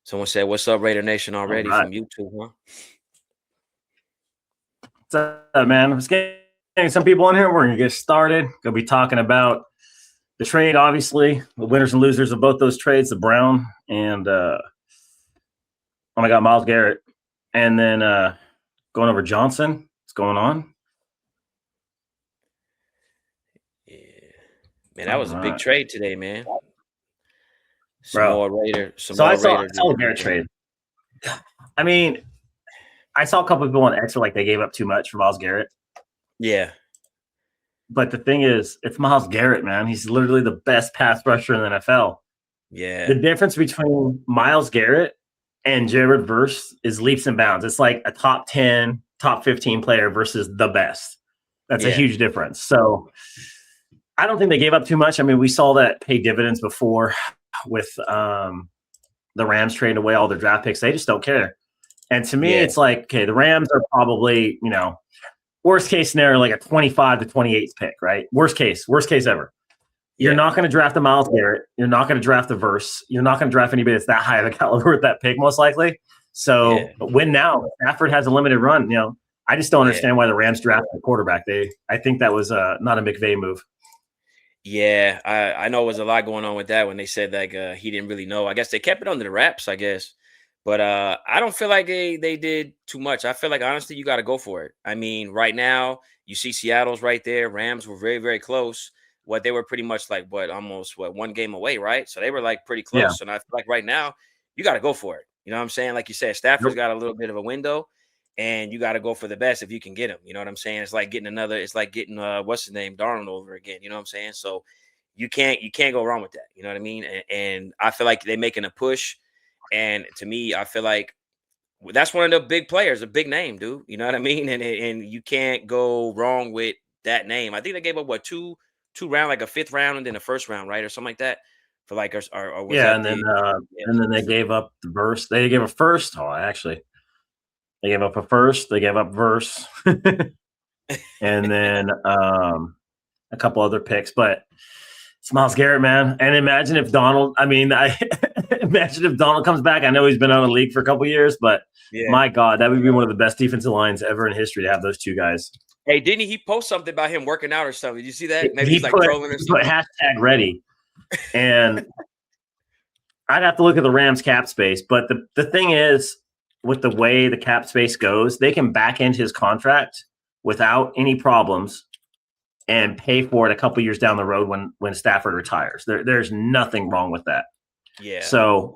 Someone said, "What's up, Raider Nation?" All Already right. from YouTube, huh? What's up, man? Let's get some people in here. We're going to get started. Going to be talking about the trade, obviously, the winners and losers of both those trades, the Brown and, oh my God, Myles Garrett. And then going over Johnson. What's going on? Yeah, man, that All was a big right. trade today, man. Some Bro. more Raider, some So I more saw, Raider I saw the Garrett news. trade. I mean, I saw a couple of people on X were like they gave up too much for Myles Garrett. Yeah, But the thing is, it's Myles Garrett, man. He's literally the best pass rusher in the NFL. yeah, The difference between Myles Garrett and Jared Verse is leaps and bounds. It's like a top 10, top 15 player versus the best. That's a yeah, huge difference. So I don't think they gave up too much. I mean, we saw that pay dividends before with the Rams trading away all their draft picks. They just don't care. And to me, yeah, it's like, okay, the Rams are probably, worst case scenario, like a 25 to 28th pick, right? Worst case ever. You're yeah, not going to draft the Myles Garrett. You're not going to draft the Verse. You're not going to draft anybody that's that high of a caliber with that pick, most likely. yeah, So win now. Stafford has a limited run. I just don't yeah, understand why the Rams drafted a quarterback. I think that was not a McVay move. yeah. I know it was a lot going on with that when they said like he didn't really know. I guess they kept it under the wraps, I guess. But I don't feel like they did too much. I feel like honestly, you got to go for it. I mean, right now you see Seattle's right there. Rams were very very close. What they were pretty much like almost one game away, right? So they were like pretty Yeah. close. And I feel like right now you got to go for it. You know what I'm saying? Like you said, Stafford's Nope. got a little bit of a window, and you got to go for the best if you can get him. You know what I'm saying? It's like getting another. It's like getting what's his name, Darnold over again. You know what I'm saying? So you can't go wrong with that. You know what I mean? And I feel like they're making a push. And to me, I feel like that's one of the big players, a big name, dude. You know what I mean? And you can't go wrong with that name. I think they gave up what two round, like a fifth round and then a first round, right, or something like that. For like, or was Yeah, that and then the? Yeah, they gave up the Verse. They gave a first. Oh, actually, they gave up a first. They gave up Verse, and then a couple other picks. But it's Myles Garrett, man. And imagine if Donald. I mean, I imagine if Donald comes back. I know he's been out of the league for a couple years, but yeah. my God, that would be one of the best defensive lines ever in history to have those two guys. Hey, didn't he post something about him working out or something? Did you see that? Maybe He he's like put trolling or he put something. hashtag ready, and I'd have to look at the Rams cap space. But the thing is, with the way the cap space goes, they can back end his contract without any problems and pay for it a couple years down the road when Stafford retires. There's nothing wrong with that. Yeah, So,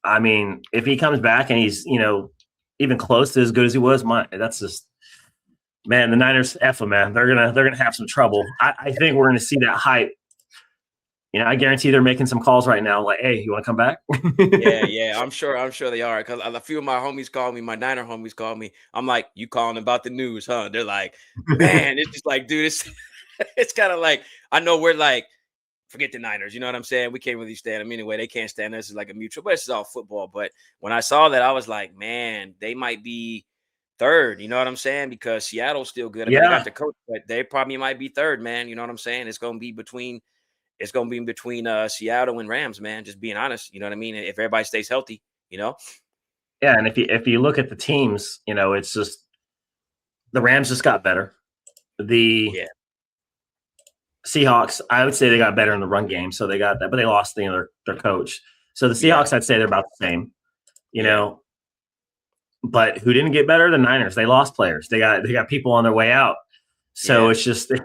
I mean, if he comes back and he's even close to as good as he was, that's just man. The Niners F them, man. They're gonna have some trouble. I think we're gonna see that hype. I guarantee they're making some calls right now. Like, hey, you want to come back? yeah. I'm sure they are. Because a few of my homies called me, my Niner homies called me. I'm like, you calling about the news, huh? They're like, man, it's just like, dude, it's it's kind of like I know we're like, forget the Niners. You know what I'm saying? We can't really stand them anyway. They can't stand us. It's like a mutual, but it's all football. But when I saw that, I was like, man, they might be third. You know what I'm saying? Because Seattle's still good. I mean, they got Yeah, the coach, but they probably might be third, man. You know what I'm saying? It's gonna be in between Seattle and Rams, man. Just being honest, you know what I mean. If everybody stays healthy, you know. yeah. And if you look at the teams, it's just the Rams just got better. The Yeah, Seahawks, I would say they got better in the run game, so they got that, but they lost their coach. So the yeah, Seahawks, I'd say they're about the same, you yeah, know. But who didn't get better? The Niners. They lost players. They got people on their way out. So yeah, it's just it's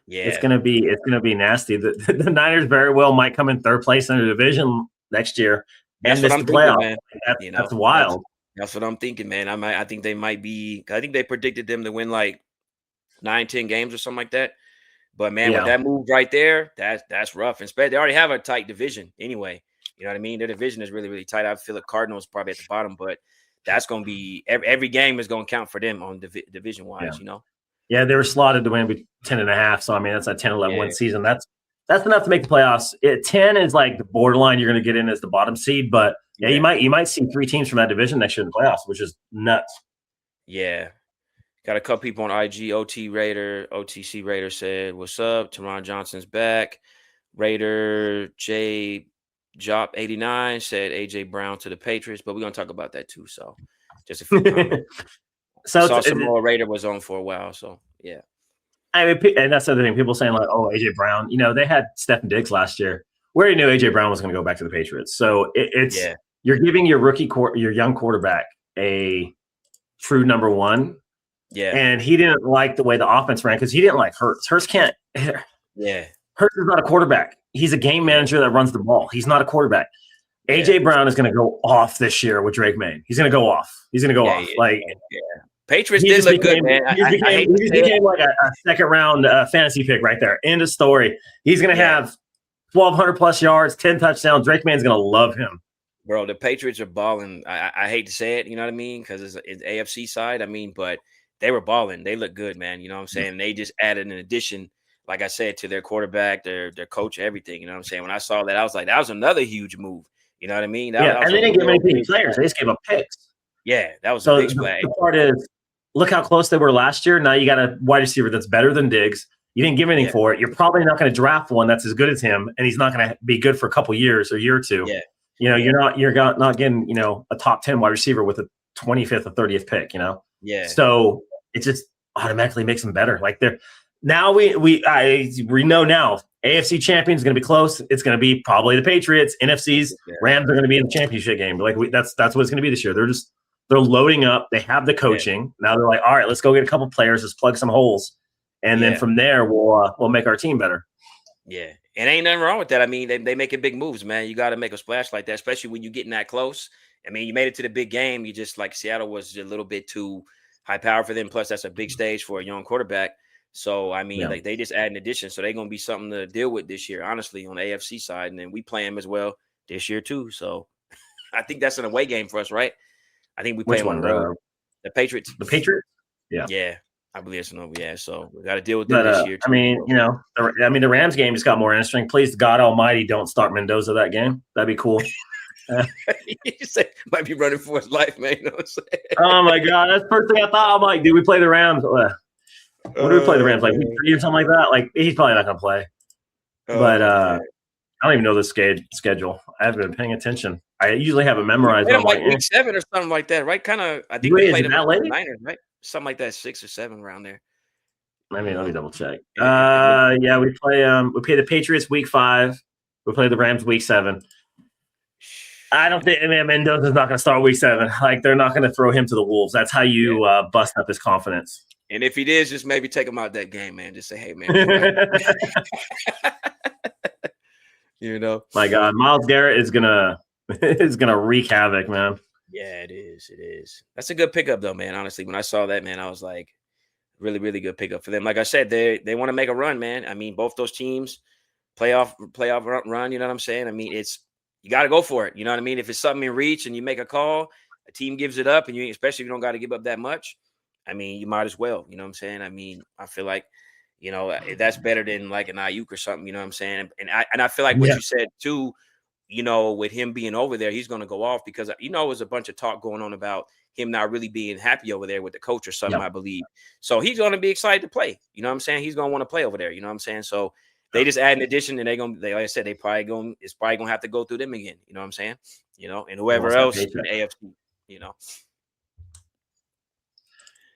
yeah. gonna be nasty. The Niners very well might come in third place in the division next year and That's what miss I'm the thinking, playoffs. man. You That's know, that's wild. that's what I'm thinking, man. I think they might be. I think they predicted them to win like 9, 10 games or something like that. But man, with Yeah. that move right there, that's rough. And they already have a tight division anyway. You know what I mean? Their division is really, really tight. I feel the Cardinals probably at the bottom, but that's going to be every game is going to count for them on division Yeah. wise. You know? Yeah, they were slotted to win 10.5. So I mean, that's a 10, 11 Yeah, win season. That's enough to make the playoffs. 10 is like the borderline you're going to get in as the bottom seed, but yeah, you yeah, might see 3 teams from that division next year in the playoffs, which is nuts. yeah. Got a couple people on IG. OTC Raider said, "What's up? Teron Johnson's back." Raider J Jop89 said AJ Brown to the Patriots, but we're gonna talk about that too. So just a few comments. I So saw Samoa Raider was on for a while. So yeah. I mean, and that's the other thing. People saying like, "Oh, AJ Brown." They had Stephen Diggs last year. We already knew AJ Brown was going to go back to the Patriots. So it's you're giving your your young quarterback a true number one. Yeah. And he didn't like the way the offense ran because he didn't like Hurts. Hurts can't. Yeah. Hurts is not a quarterback. He's a game manager that runs the ball. He's not a quarterback. AJ Brown is going to go off this year with Drake May. He's going to go off. He's going to go off. Patriots did look good, man. He just became like a second round fantasy pick right there. End of story. He's going to have 1,200 plus yards, 10 touchdowns. Drake May's going to love him. Bro, the Patriots are balling. I hate to say it, you know what I mean? Because it's AFC side. I mean, but they were balling. They look good, man. You know what I'm saying? They just added an addition, like I said, to their quarterback, their coach, everything. You know what I'm saying? When I saw that, I was like, that was another huge move. You know what I mean? That and they didn't give many players. They just gave up picks. Yeah, that was a big swag. The part is, look how close they were last year. Now you got a wide receiver that's better than Diggs. You didn't give anything for it. You're probably not going to draft one that's as good as him, and he's not going to be good for a couple years or a year or two. Yeah. You're not getting, a top 10 wide receiver with a 25th or 30th pick, Yeah. So it just automatically makes them better. Like now we know now AFC champion is going to be close. It's going to be probably the Patriots. NFC's Rams are going to be in the championship game. That's what it's going to be this year. They're loading up. They have the coaching. Now they're like, all right, let's go get a couple players. Let's plug some holes. And then from there, we'll make our team better. Yeah. And ain't nothing wrong with that. I mean, they making big moves, man. You got to make a splash like that, especially when you're getting that close. I mean, you made it to the big game. You just like Seattle was a little bit too high power for them. Plus, that's a big stage for a young quarterback. So, I mean, like they just add an addition. So they're going to be something to deal with this year, honestly, on the AFC side. And then we play them as well this year, too. So I think that's an away game for us, right? I think we play them on the road. The Patriots. The Patriots? Yeah. Yeah. I believe it's no. Yeah. So we got to deal with them this year, too. I mean, the Rams game just got more interesting. Please, God Almighty, don't start Mendoza that game. That'd be cool. You say might be running for his life, man. You know what I'm saying? Oh, my God. That's the first thing I thought. I'm like, did we play the Rams? What do we play the Rams? Like week 3 or something like that? Like he's probably not going to play. But I don't even know the schedule. I haven't been paying attention. I usually have it memorized. Like week 7 or something like that, right? Kind of. I think we played them the Niners, right? Something like that, 6 or 7 around there. Let me double check. We play the Patriots week 5. We play the Rams week 7. I don't think Mendoza's not going to start week 7. Like they're not going to throw him to the wolves. That's how you bust up his confidence. And if he is, just maybe take him out that game, man. Just say, hey, man. My God, Myles Garrett is gonna wreak havoc, man. Yeah, it is. It is. That's a good pickup, though, man. Honestly, when I saw that, man, I was like, really, really good pickup for them. Like I said, they want to make a run, man. I mean, both those teams, playoff run. You know what I'm saying? I mean, you got to go for it. You know what I mean? If it's something in reach and you make a call, a team gives it up, and especially if you don't got to give up that much. I mean, you might as well. You know what I'm saying? I mean, I feel like, that's better than like an Ayuk or something. You know what I'm saying? And I feel like what you said too, with him being over there, he's going to go off because, it was a bunch of talk going on about him not really being happy over there with the coach or something, I believe. So he's going to be excited to play. You know what I'm saying? He's going to want to play over there. You know what I'm saying? So they just add an addition and like I said, it's probably going to have to go through them again. You know what I'm saying? And whoever else in the AFC,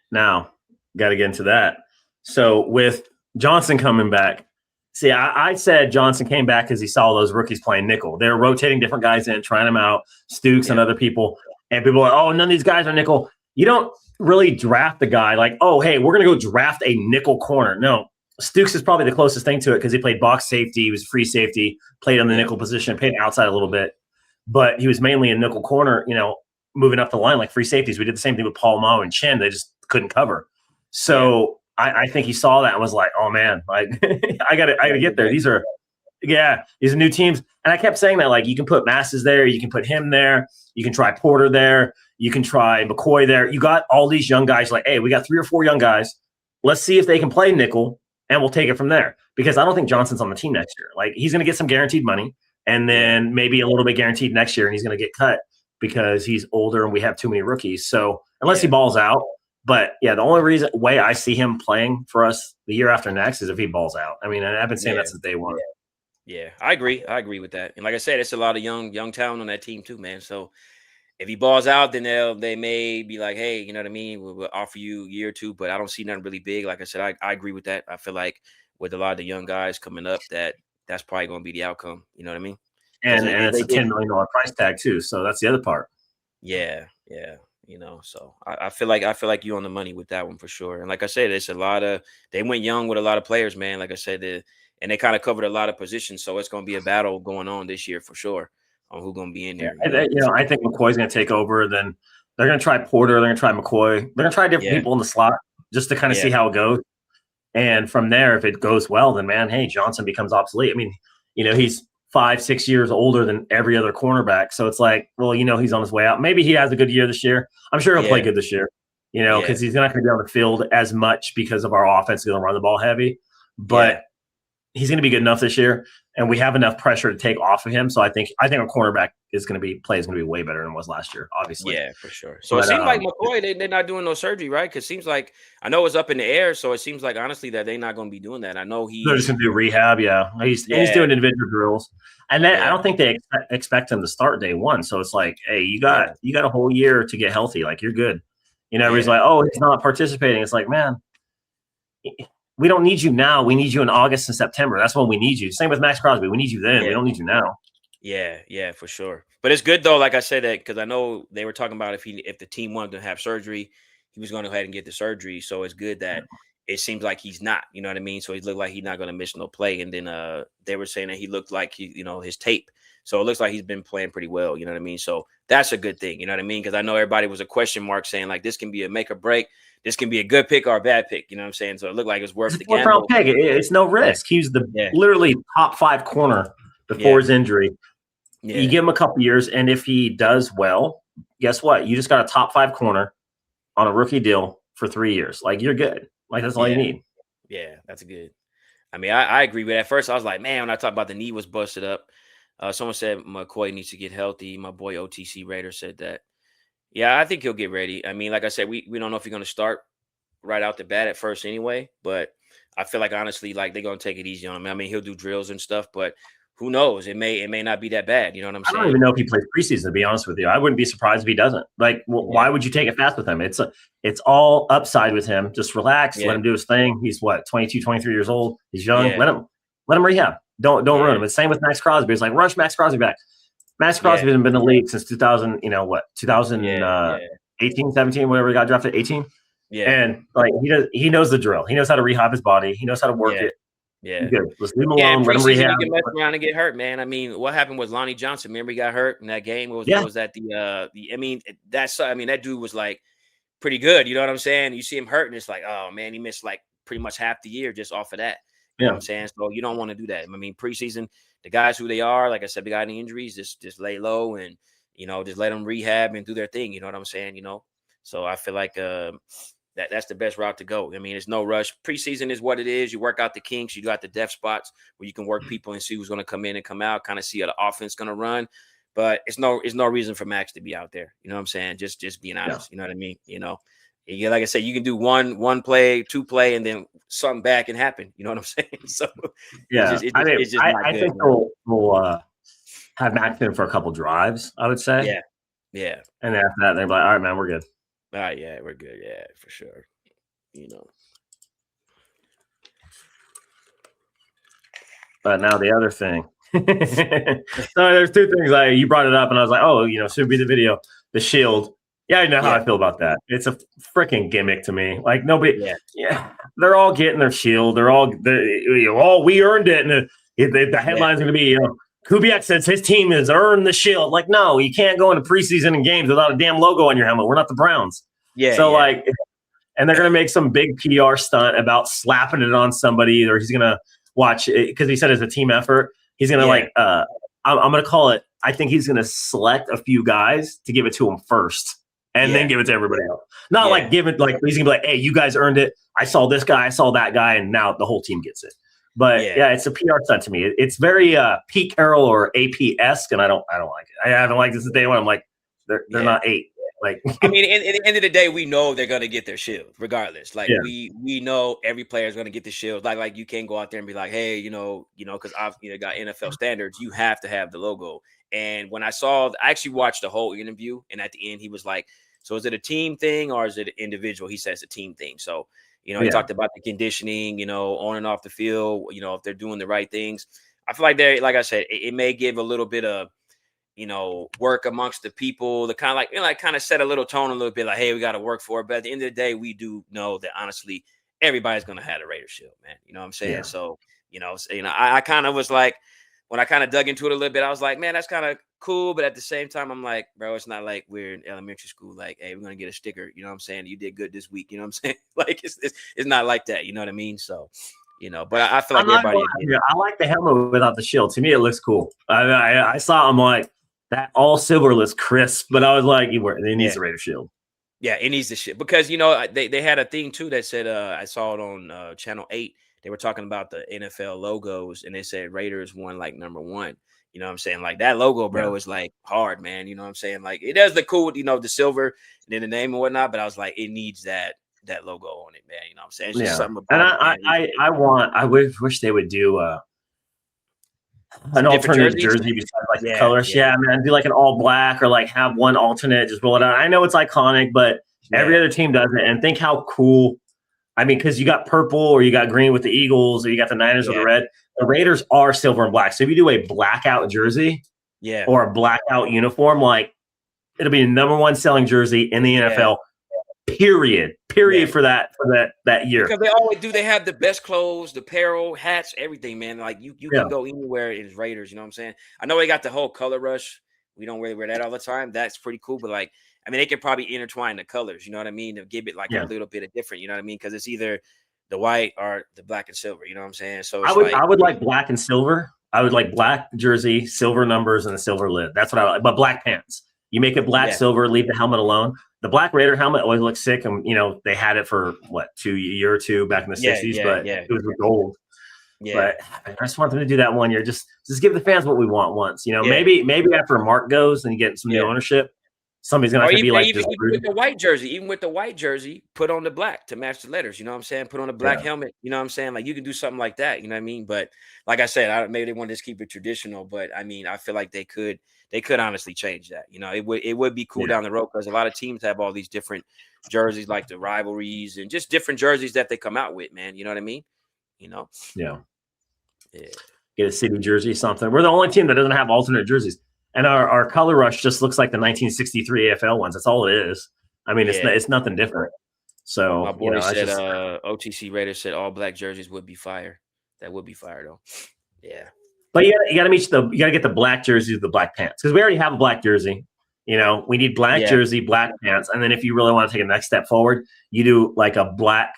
Now, got to get into that. So with Johnson coming back, see, I said Johnson came back because he saw those rookies playing nickel. They're rotating different guys in, trying them out, Stukes and other people. And people are like, oh, none of these guys are nickel. You don't really draft the guy like, oh, hey, we're going to go draft a nickel corner. No, Stukes is probably the closest thing to it because he played box safety. He was free safety, played on the nickel position, played outside a little bit. But he was mainly a nickel corner, moving up the line like free safeties. We did the same thing with Paul Mao and Chin. They just couldn't cover. So I think he saw that and was like, oh man, like I gotta get there. These are new teams. And I kept saying that, like, you can put Masses there, you can put him there, you can try Porter there, you can try McCoy there. You got all these young guys like, hey, we got 3 or 4 young guys. Let's see if they can play nickel and we'll take it from there. Because I don't think Johnson's on the team next year. Like, he's gonna get some guaranteed money and then maybe a little bit guaranteed next year, and he's gonna get cut because he's older and we have too many rookies. So unless he balls out. But the only way I see him playing for us the year after next is if he balls out. I mean, I've been saying that since day one. Yeah, I agree. I agree with that. And like I said, it's a lot of young talent on that team too, man. So if he balls out, then they may be like, hey, you know what I mean? We'll offer you a year or two, but I don't see nothing really big. Like I said, I agree with that. I feel like with a lot of the young guys coming up, that's probably going to be the outcome. You know what I mean? Because And they it's a did, $10 million price tag too. So that's the other part. yeah, yeah. So I feel like you on the money with that one for sure. And like I said, it's a lot of they went young with a lot of players, man. Like I said, and they kind of covered a lot of positions, so it's going to be a battle going on this year for sure on who's going to be in Yeah, there. You know, I think McCoy's going to take over. Then they're going to try Porter. They're going to try McCoy. They're going to try different yeah, people in the slot just to kind of yeah, see how it goes. And from there, if it goes well, then man, hey, Johnson becomes obsolete. I mean, he's 5-6 years older than every other cornerback. So it's like, well, he's on his way out. Maybe he has a good year this year. I'm sure he'll play yeah, good this year, yeah, because he's not going to be on the field as much because of our offense going to run the ball heavy. yeah. But he's going to be good enough this year, and we have enough pressure to take off of him. So I think a cornerback is going to be way better than it was last year, obviously. Yeah, for sure. So it But seems like McCoy, they're not doing no surgery, right? Because seems like I know it's up in the air, so it seems like honestly that they're not going to be doing that. I know they're just he's, going to do rehab, yeah. He's yeah, doing individual drills, and then I yeah, don't think they expect him to start day one. So it's like, hey, yeah, you got a whole year to get healthy. Like you're good. Everybody's yeah, like, oh, he's not participating. It's like, man, we don't need you now. We need you in August and September. That's when we need you. Same with Max Crosby. We need you then. yeah, We don't need you now. yeah, for sure. But it's good though, like I said that because I know they were talking about if the team wanted to have surgery, he was going to go ahead and get the surgery. So it's good that it seems like he's not. You know what I mean? So he looked like he's not going to miss no play. And then they were saying that he looked like his tape. So it looks like he's been playing pretty well. You know what I mean? So that's a good thing. You know what I mean? Because I know everybody was a question mark saying like this can be a make or break. This can be a good pick or a bad pick. You know what I'm saying? So it looked like it's worth It's a the fourth round gamble. pick. It's no risk. He's the Yeah, literally top 5 corner before yeah, his injury. You yeah, give him a couple years, and if he does well, guess what? You just got a top 5 corner on a rookie deal for 3 years. Like you're good. Like that's all you yeah, need. yeah. That's good. I mean, I agree with that. At first, I was like, man, when I talked about the knee was busted up, someone said McCoy needs to get healthy. My boy OTC Raider said that. Yeah, I think he'll get ready. I mean, like I said, we don't know if he's going to start right out the bat at first anyway, but I feel like honestly, like they're going to take it easy on him. I mean, he'll do drills and stuff, but who knows? It may not be that bad. You know what I'm I don't saying? even know if he plays preseason. To be honest with you, I wouldn't be surprised if he doesn't. Like, Yeah, why would you take it fast with him? It's all upside with him. Just relax, let yeah, him do his thing. He's what 22, 23 years old. He's young. yeah, Let him rehab. Don't ruin yeah, him. It's same with Max Crosby. It's like rush Max Crosby back. Max yeah, Crosby hasn't been in the league since 2000. yeah, yeah, 2018, 17, whatever he got drafted, 18. yeah, And like he knows the drill. He knows how to rehab his body. He knows how to work yeah, it. yeah. He's good. Let's leave him Yeah, in alone. Let him preseason rehab. you can mess around and get hurt, man. I mean, what happened with Lonnie Johnson? Remember he got hurt in that game? What Yeah, was that? That dude was like pretty good. You know what I'm saying? You see him hurt, and it's like, oh man, he missed like pretty much half the year just off of that. You know what yeah, I'm saying? So you don't want to do that. I mean, preseason, the guys who they are, like I said, they got any injuries, just lay low and just let them rehab and do their thing. You know what I'm saying? So I feel like that's the best route to go. I mean, it's no rush. Preseason is what it is. You work out the kinks. You got the depth spots where you can work people and see who's going to come in and come out, kind of see how the offense going to run. But it's no reason for Max to be out there. You know what I'm saying? Just being yeah. honest. You know what I mean? Yeah, like I said, you can do one play, two play, and then something bad can happen. You know what I'm saying? So it's Yeah, just it's I just, mean, it's just not I good, think man. we'll have Max in for a couple drives, I would say, Yeah, yeah. and after that, they're like, "All right, man, we're good." All right, yeah, we're good. Yeah, for sure. You know. But now the other thing. So there's two things. You brought it up, and I was like, "Oh, should be the video, the shield." Yeah, I know how Yeah, I feel about that. It's a freaking gimmick to me. Like nobody, yeah, yeah, they're all getting their shield. We earned it, and the yeah, headline's going to be, Kubiak says his team has earned the shield. Like, no, you can't go into preseason and games without a damn logo on your helmet. We're not the Browns. yeah, So yeah, like, and they're going to make some big PR stunt about slapping it on somebody, or he's going to watch it because he said it's a team effort. He's going to yeah, I'm going to call it. I think he's going to select a few guys to give it to him first, and then yeah, give it to everybody else. Not yeah, like give it like he's gonna be like, hey, you guys earned it. I saw this guy, I saw that guy, and now the whole team gets it. But yeah, yeah, it's a PR stunt to me. It's very Pete Carroll or AP esque, and I don't like it. I haven't liked this since day one. I'm like, they're yeah. not 8. Like, I mean, at the end of the day, we know they're gonna get their shield regardless. Like yeah, we know every player is gonna get the shield. Like you can't go out there and be like, hey, because I've got NFL standards. You have to have the logo. And when I actually watched the whole interview, and at the end, he was like, "So is it a team thing or is it an individual?" He says a team thing. So he yeah. talked about the conditioning, on and off the field. If they're doing the right things. I feel like like I said, it may give a little bit of work amongst the people, the kind of like kind of set a little tone a little bit like, hey, we got to work for it. But at the end of the day, we do know that honestly, everybody's going to have a Raider shield, man. You know what I'm saying? Yeah. So, I kind of was like, when I kind of dug into it a little bit, I was like, man, that's kind of cool. But at the same time, I'm like, bro, it's not like we're in elementary school. Like, hey, we're going to get a sticker. You know what I'm saying? You did good this week. You know what I'm saying? Like, it's not like that. You know what I mean? So, but I feel like I'm not everybody. gonna lie, I like the helmet without the shield. To me, it looks cool. I saw him like that all silver looks crisp, but I was like, it needs a Raider shield. Yeah, it needs the shit because they had a thing too that said I saw it on Channel 8. They were talking about the NFL logos and they said Raiders won like #1. You know what I'm saying? Like that logo, bro, is like hard, man. You know what I'm saying? Like it does look cool, the silver and then the name and whatnot. But I was like, it needs that logo on it, man. You know what I'm saying? It's just something about I wish they would do an alternative jersey besides like the colors. Yeah, man, do like an all black or like have one alternate, just roll it out. I know it's iconic, but every other team does it. And think how cool. I mean, because you got purple or you got green with the Eagles or you got the Niners with the red. The Raiders are silver and black. So if you do a blackout jersey or a blackout uniform, like it'll be the #1 selling jersey in the NFL. Period for that year. Because they always do. They have the best clothes, the apparel, hats, everything, man. Like you can go anywhere in Raiders. You know what I'm saying? I know they got the whole color rush. We don't really wear that all the time. That's pretty cool. But like, I mean, they could probably intertwine the colors. You know what I mean? To give it like a little bit of different. You know what I mean? Because it's either the white or the black and silver. You know what I'm saying? So it's I would like black and silver. I would like black jersey, silver numbers, and a silver lid. That's what I like. But black pants. You make it black, silver, leave the helmet alone. The black Raider helmet always looks sick, and they had it for a year or two back in the 60s, but it was with gold. Yeah. But I just want them to do that one year. Just give the fans what we want once. Maybe after Mark goes and you get some new ownership, somebody's gonna have to be like even with the white jersey. Even with the white jersey, put on the black to match the letters. You know what I'm saying? Put on a black helmet. You know what I'm saying? Like you can do something like that. You know what I mean? But like I said, maybe they want to just keep it traditional. But I mean, I feel like they could honestly change that. It would be cool down the road because a lot of teams have all these different jerseys, like the rivalries and just different jerseys that they come out with. Man, you know what I mean? Yeah. Get a city jersey, something. We're the only team that doesn't have alternate jerseys. And our color rush just looks like the 1963 AFL ones. That's all it is. I mean, it's nothing different. So my boy said OTC Raiders said all black jerseys would be fire. That would be fire though. Yeah. But you got to get the black jersey with the black pants because we already have a black jersey. We need black jersey, black pants, and then if you really want to take a next step forward, you do like a black,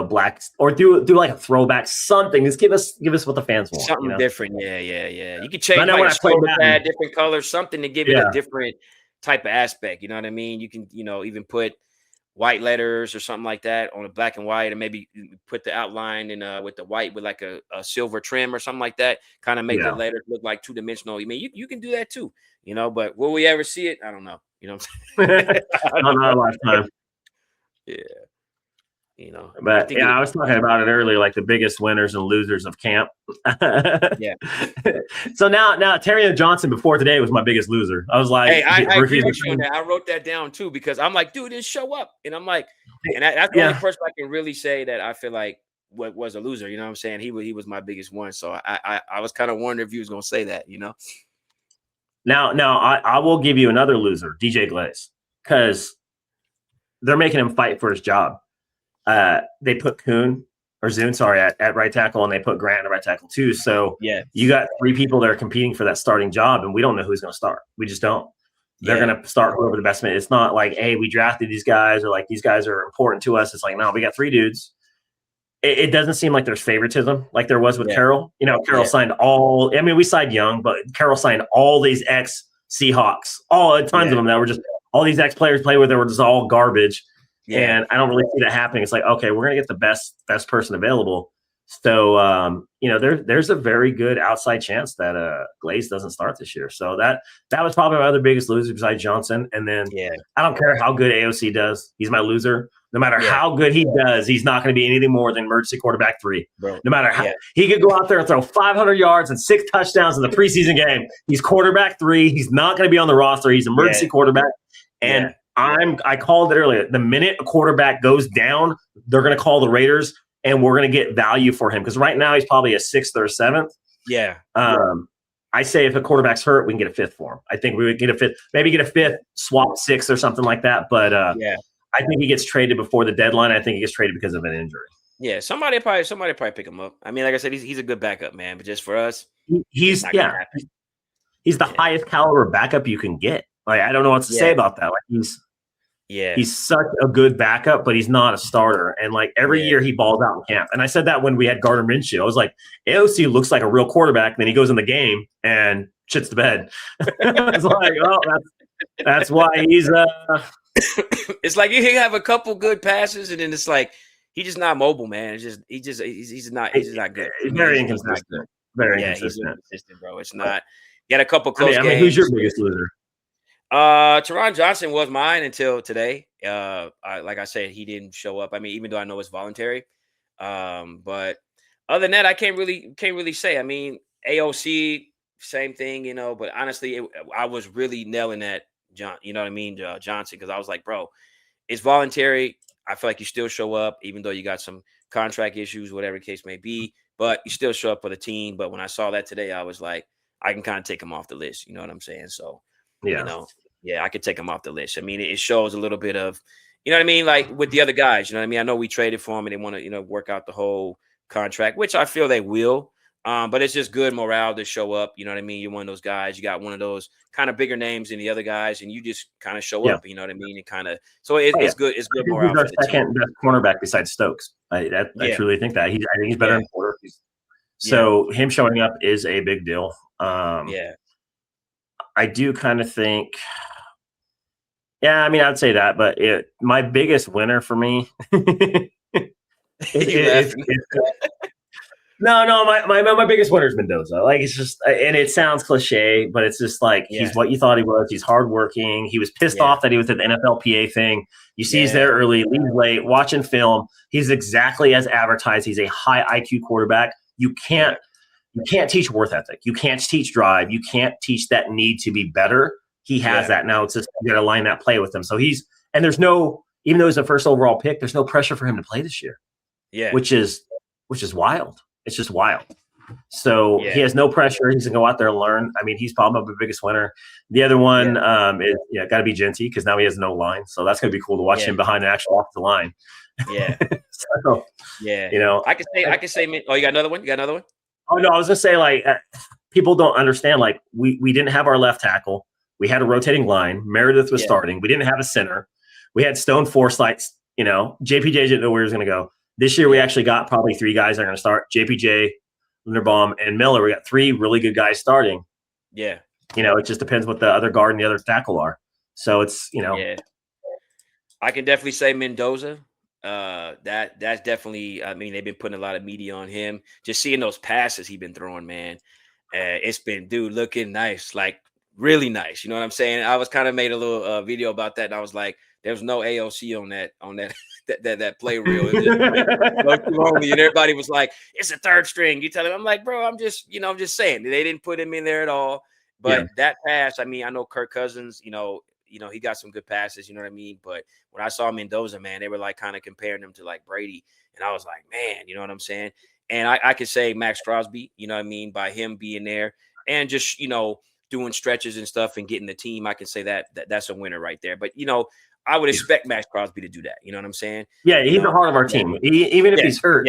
black or do like a throwback something. Just give us what the fans want. Something different. Yeah. You can change like different colors, something to give it a different type of aspect. You know what I mean? You can even put white letters or something like that on a black and white, and maybe put the outline in with the white with like a silver trim or something like that. Kind of make the letters look like two-dimensional. I mean, you can do that too. But will we ever see it? I don't know. You know what I'm saying? Not our lifetime. Yeah. But I was talking about it earlier, like the biggest winners and losers of camp. So now Terry Johnson before today was my biggest loser. I was like, hey, I agree with you on that. I wrote that down too because I'm like, dude, didn't show up, and I'm like, and that's the only person I can really say that I feel like what was a loser. You know what I'm saying? He was my biggest one. So I was kind of wondering if he was gonna say that. Now I will give you another loser, DJ Glaze, because they're making him fight for his job. They put Zune at right tackle, and they put Grant at right tackle too. So you got 3 people that are competing for that starting job, and we don't know who's going to start. We just don't. They're going to start whoever the best man. It's not like, hey, we drafted these guys or like these guys are important to us. It's like, no, we got 3 dudes. It doesn't seem like there's favoritism like there was with Carroll. Carroll signed all. I mean, we signed young, but Carroll signed all these ex Seahawks, tons of them that were just all these ex players play with. They were just all garbage. And I don't really see that happening. It's like, okay, we're going to get the best person available. So there's a very good outside chance that Glaze doesn't start this year. So that was probably my other biggest loser besides Johnson. And then I don't care how good AOC does, he's my loser. No matter how good he does, he's not going to be anything more than emergency quarterback 3. Bro, no matter how he could go out there and throw 500 yards and 6 touchdowns in the preseason game. He's quarterback 3. He's not going to be on the roster. He's emergency quarterback. And I called it earlier. The minute a quarterback goes down, they're going to call the Raiders, and we're going to get value for him because right now he's probably a 6th or 7th. I say if a quarterback's hurt, we can get a 5th for him. I think we would get a 5th, maybe get a 5th, swap 6th or something like that. But I think he gets traded before the deadline. I think he gets traded because of an injury. Yeah, somebody probably pick him up. I mean, like I said, he's a good backup, man. But just for us, he's the highest caliber backup you can get. Like I don't know what to say about that. Like he's such a good backup, but he's not a starter. And like every year he balls out in camp. And I said that when we had Gardner Minshew. I was like, AOC looks like a real quarterback. And then he goes in the game and shits the bed. It's like, oh, that's why he's it's like you have a couple good passes, and then it's like he's just not mobile, man. It's just he's not good. He's very inconsistent. Very inconsistent. He's inconsistent, bro. It's not. He had a couple close games. I mean, who's your biggest loser? Teron Johnson was mine until today. Like I said, he didn't show up. I mean, even though I know it's voluntary, but other than that, I can't really say. I mean, AOC, same thing, you know. But honestly, I was really nailing that. Johnson, because I was like, bro, it's voluntary. I feel like you still show up, even though you got some contract issues, whatever the case may be, but you still show up for the team. But when I saw that today, I was like, I can kind of take him off the list. You know what I'm saying? So, I could take him off the list. I mean, it shows a little bit of, you know what I mean? Like with the other guys, you know what I mean? I know we traded for him and they want to, work out the whole contract, which I feel they will. But it's just good morale to show up. You know what I mean? You're one of those guys. You got one of those kind of bigger names than the other guys, and you just kind of show up. You know what I mean? And kind of it's good. It's good morale. He's our second best cornerback besides Stokes. I truly think that. I think he's better than Porter. So him showing up is a big deal. I do kind of think. Yeah, I mean, I'd say that, but my biggest winner for me. No, my biggest winner is Mendoza. Like it's just, and it sounds cliche, but it's just like he's what you thought he was. He's hardworking. He was pissed off that he was at the NFLPA thing. You see, he's there early, leaves late, watching film. He's exactly as advertised. He's a high IQ quarterback. You can't teach worth ethic. You can't teach drive. You can't teach that need to be better. He has that now. It's just you got to line that play with him. So there's no, even though he's a first overall pick, there's no pressure for him to play this year. Yeah, which is wild. It's just wild. So he has no pressure. He's going to go out there and learn. I mean, he's probably my biggest winner. The other one is got to be Genty because now he has no line. So that's going to be cool to watch him behind an actual offensive line. Yeah. I can say. Oh, you got another one? Oh no, I was going to say like people don't understand. Like we didn't have our left tackle. We had a rotating line. Meredith was starting. We didn't have a center. We had Stone Forsythe. JPJ didn't know where he was going to go. This year, we actually got probably 3 guys that are going to start: JPJ, Linderbaum, and Miller. We got 3 really good guys starting. Yeah. It just depends what the other guard and the other tackle are. So it's, Yeah. I can definitely say Mendoza. That's definitely, I mean, they've been putting a lot of media on him. Just seeing those passes he's been throwing, man. It's been, dude, looking nice, like really nice. You know what I'm saying? I was kind of made a little video about that, and I was like, there's no AOC on that play reel. It was just lonely, and everybody was like, "It's a third string." You tell him, I'm like, "Bro, I'm just saying." They didn't put him in there at all. But that pass, I mean, I know Kirk Cousins. He got some good passes. You know what I mean? But when I saw Mendoza, man, they were like kind of comparing him to like Brady, and I was like, man, you know what I'm saying? And I could say Max Crosby. You know what I mean? By him being there and just doing stretches and stuff and getting the team, I can say that's a winner right there. But I would expect Max Crosby to do that. You know what I'm saying? Yeah, he's the heart of our team. Even if he's hurt,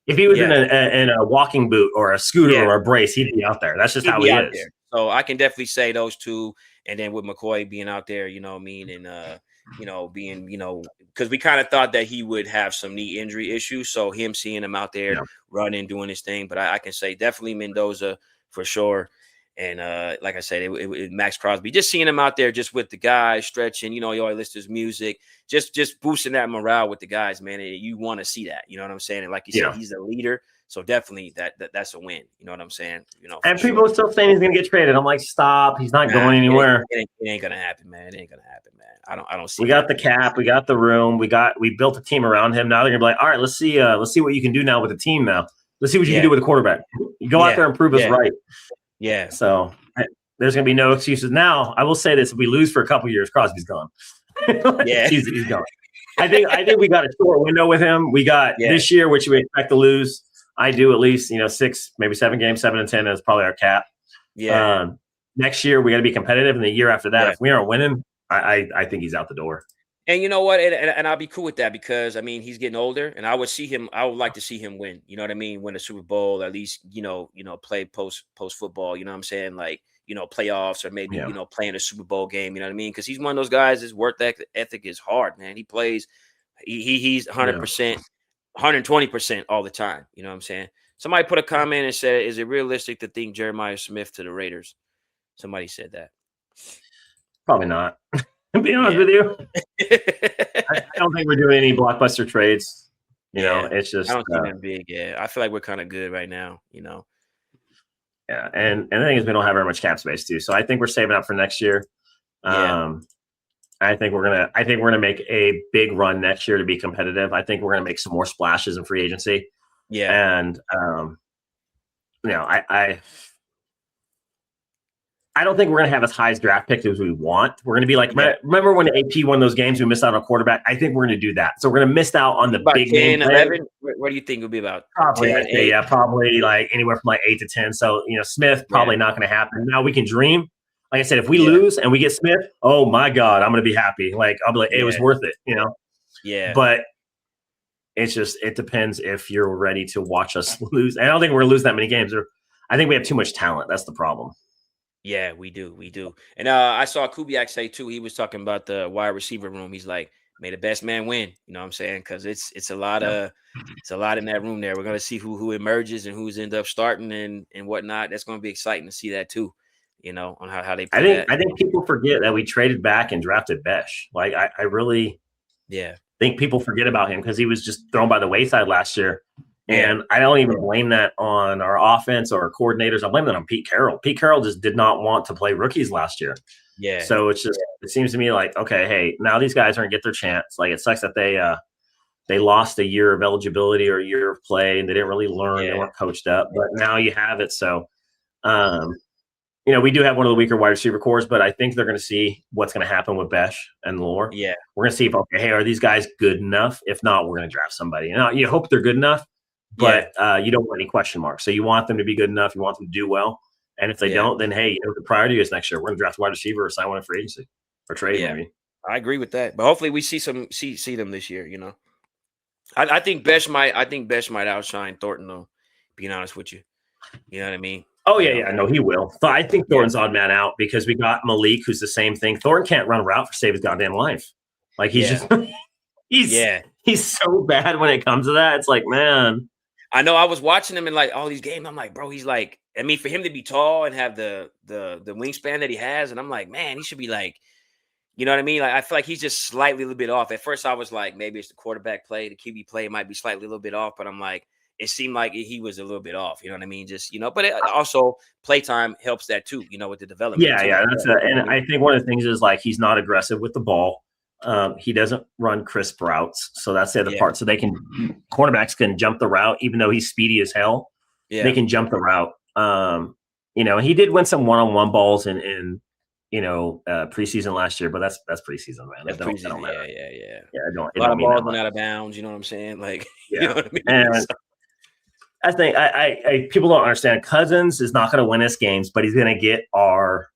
if he was in a walking boot or a scooter or a brace, he'd be out there. That's just how he is. There. So I can definitely say those two. And then with McCoy being out there, you know what I mean? And, being, because we kind of thought that he would have some knee injury issues. So him seeing him out there running, doing his thing. But I can say definitely Mendoza for sure. And like I said, it Max Crosby, just seeing him out there just with the guys stretching, you always listen to his music, just boosting that morale with the guys, man. And you want to see that, you know what I'm saying? And like you said, he's a leader. So definitely that's a win. You know what I'm saying? For And sure. people are still saying he's going to get traded. I'm like, stop. He's not going anywhere. It ain't gonna happen, man. It ain't gonna happen, man. I don't see. We got the cap. We got the room. We built a team around him. Now they're going to be like, all right, let's see what you can do now with the team. Now let's see what you can do with the quarterback. You go out there and prove us right. Yeah. So there's going to be no excuses. Now I will say this: if we lose for a couple of years, Crosby's gone. He's gone. I think we got a short window with him. We got this year, which we expect to lose. I do at least 6, maybe 7 games, 7 and 10 is probably our cap. Yeah. Next year we got to be competitive, and the year after that, if we aren't winning, I think he's out the door. And you know what? And I'll be cool with that because I mean he's getting older, and I would like to see him win. You know what I mean? Win a Super Bowl, at least play post football. You know what I'm saying? Like playoffs or maybe playing a Super Bowl game. You know what I mean? Because he's one of those guys. His work ethic is hard, man. He plays. He's 100%, 120% all the time. You know what I'm saying? Somebody put a comment and said, "Is it realistic to think Jeremiah Smith to the Raiders?" Somebody said that. Probably not. To be honest with you, I don't think we're doing any blockbuster trades. It's just I don't see them big. Yeah, I feel like we're kind of good right now. Yeah, and the thing is, we don't have very much cap space too. So I think we're saving up for next year. I think we're gonna make a big run next year to be competitive. I think we're gonna make some more splashes in free agency. Yeah, and I don't think we're going to have as high as draft picks as we want. We're going to be like, remember when AP won those games, we missed out on a quarterback? I think we're going to do that. So we're going to miss out on the about big 10, name. 11? What do you think it'll be about? Probably, 10, 8? Probably like anywhere from like 8 to 10. So, Smith, probably not going to happen. Now we can dream. Like I said, if we lose and we get Smith, oh my God, I'm going to be happy. Like, I'll be like, it was worth it, Yeah. But it depends if you're ready to watch us lose. I don't think we're going to lose that many games. I think we have too much talent. That's the problem. Yeah, we do. And I saw Kubiak say too, he was talking about the wide receiver room. He's like, may the best man win. You know what I'm saying? Because it's a lot of it's a lot in that room there. We're gonna see who emerges and who's end up starting and whatnot. That's gonna be exciting to see that too. On how they play. I think people forget that we traded back and drafted Besh. Like I really think people forget about him because he was just thrown by the wayside last year. And I don't even blame that on our offense or our coordinators. I blame that on Pete Carroll. Pete Carroll just did not want to play rookies last year. Yeah. So it's just it seems to me like, okay, hey, now these guys aren't get their chance. Like it sucks that they lost a year of eligibility or a year of play and they didn't really learn. They weren't coached up. But now you have it. So we do have one of the weaker wide receiver cores, but I think they're going to see what's going to happen with Besh and Lore. Yeah. We're going to see if are these guys good enough? If not, we're going to draft somebody. You hope they're good enough. But you don't want any question marks. So you want them to be good enough. You want them to do well. And if they don't, then hey, the priority is next year. We're going to draft a wide receiver or sign one in free agency or trade. Yeah, I agree with that. But hopefully we see them this year. I think Besh might outshine Thornton though. Being honest with you, you know what I mean. Oh yeah. No, he will. So I think Thornton's odd man out because we got Malik, who's the same thing. Thornton can't run a route for save his goddamn life. Like he's just he's so bad when it comes to that. It's like, man. I know I was watching him in like all these games. I'm like, bro, he's like, I mean, for him to be tall and have the wingspan that he has, and I'm like, man, he should be like, you know what I mean? Like, I feel like he's just slightly a little bit off. At first, I was like, maybe it's the quarterback play, the QB play might be slightly a little bit off, but I'm like, it seemed like he was a little bit off. You know what I mean? Just but also playtime helps that too. With the development. Yeah. And I think one of the things is like he's not aggressive with the ball. He doesn't run crisp routes, so that's the other part. So cornerbacks can jump the route, even though he's speedy as hell. Yeah. They can jump the route. He did win some one-on-one balls in preseason last year, but that's preseason, man. That's preseason. Yeah. I don't. A lot of balls went out of bounds. You know what I'm saying? Like, you know what I mean? And I think I people don't understand. Cousins is not going to win us games, but he's going to get our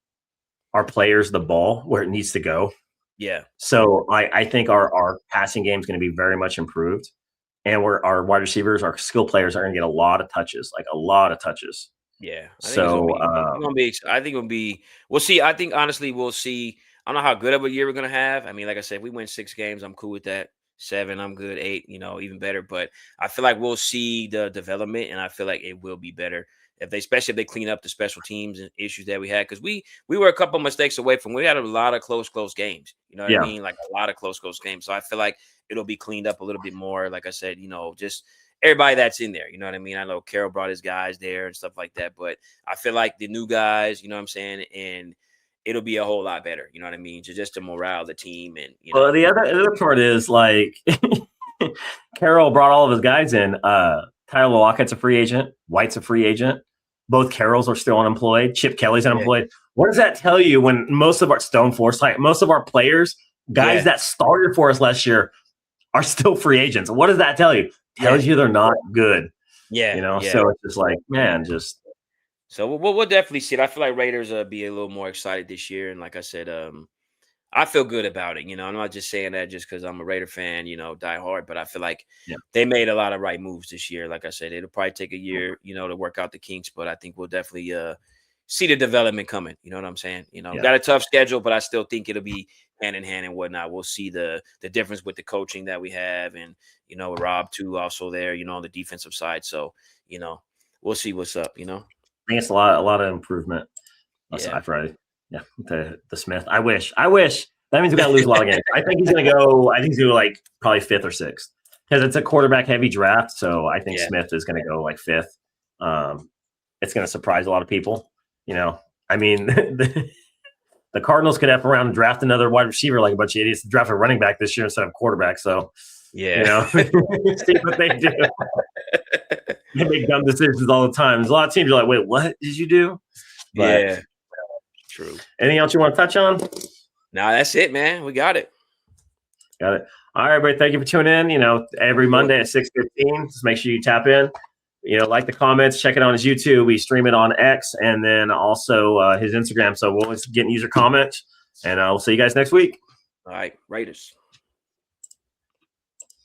players the ball where it needs to go. Yeah. So I think our passing game is going to be very much improved, and our wide receivers, our skill players, are going to get a lot of touches. Yeah. I think it'll be. We'll see. I think honestly, we'll see. I don't know how good of a year we're going to have. I mean, like I said, if we win 6 games, I'm cool with that. 7, I'm good. 8, even better. But I feel like we'll see the development, and I feel like it will be better. Especially if they clean up the special teams and issues that we had, because we were a couple mistakes away from. We had a lot of close games. You know what I mean? Like a lot of close games. So I feel like it'll be cleaned up a little bit more. Like I said, just everybody that's in there. You know what I mean? I know Carroll brought his guys there and stuff like that, but I feel like the new guys, you know what I'm saying, and it'll be a whole lot better. You know what I mean? Just the morale of the team, and Well, the other part is like Carroll brought all of his guys in. Tyler Lockett's a free agent. White's a free agent. Both Carrolls are still unemployed. Chip Kelly's unemployed. What does that tell you when most of our Stone Force, like most of our players, guys that started for us last year, are still free agents? What does that tell you? Tells you they're not good. Yeah. You know, so it's just like, man, just. So we'll definitely see it. I feel like Raiders be a little more excited this year, and like I said, I feel good about it. You know, I'm not just saying that just because I'm a Raider fan, you know, die hard, but I feel like they made a lot of right moves this year. Like I said, it'll probably take a year, you know, to work out the kinks, but I think we'll definitely see the development coming. You know what I'm saying? You know, got a tough schedule, but I still think it'll be hand in hand and whatnot. We'll see the difference with the coaching that we have, and you know, with Rob too, also there, you know, on the defensive side. So, you know, we'll see what's up. You know, I think it's a lot of improvement. Aside from the Smith. I wish. That means we got to lose a lot of games. I think he's going to go. I think he's going to go like probably 5th or 6th because it's a quarterback heavy draft. So I think Smith is going to go like 5th. It's going to surprise a lot of people. You know, I mean, the Cardinals could F around and draft another wide receiver like a bunch of idiots, draft a running back this year instead of quarterback. So you know, see what they do. They make dumb decisions all the time. There's a lot of teams are like, wait, what did you do? But, true. Anything else you want to touch on? No, that's it, man. We got it. Got it. All right, everybody. Thank you for tuning in. You know, every Monday at 6:15. Just make sure you tap in. You know, like the comments, check it on his YouTube. We stream it on X and then also his Instagram. So we'll get user comments, and we'll see you guys next week. All right, Raiders.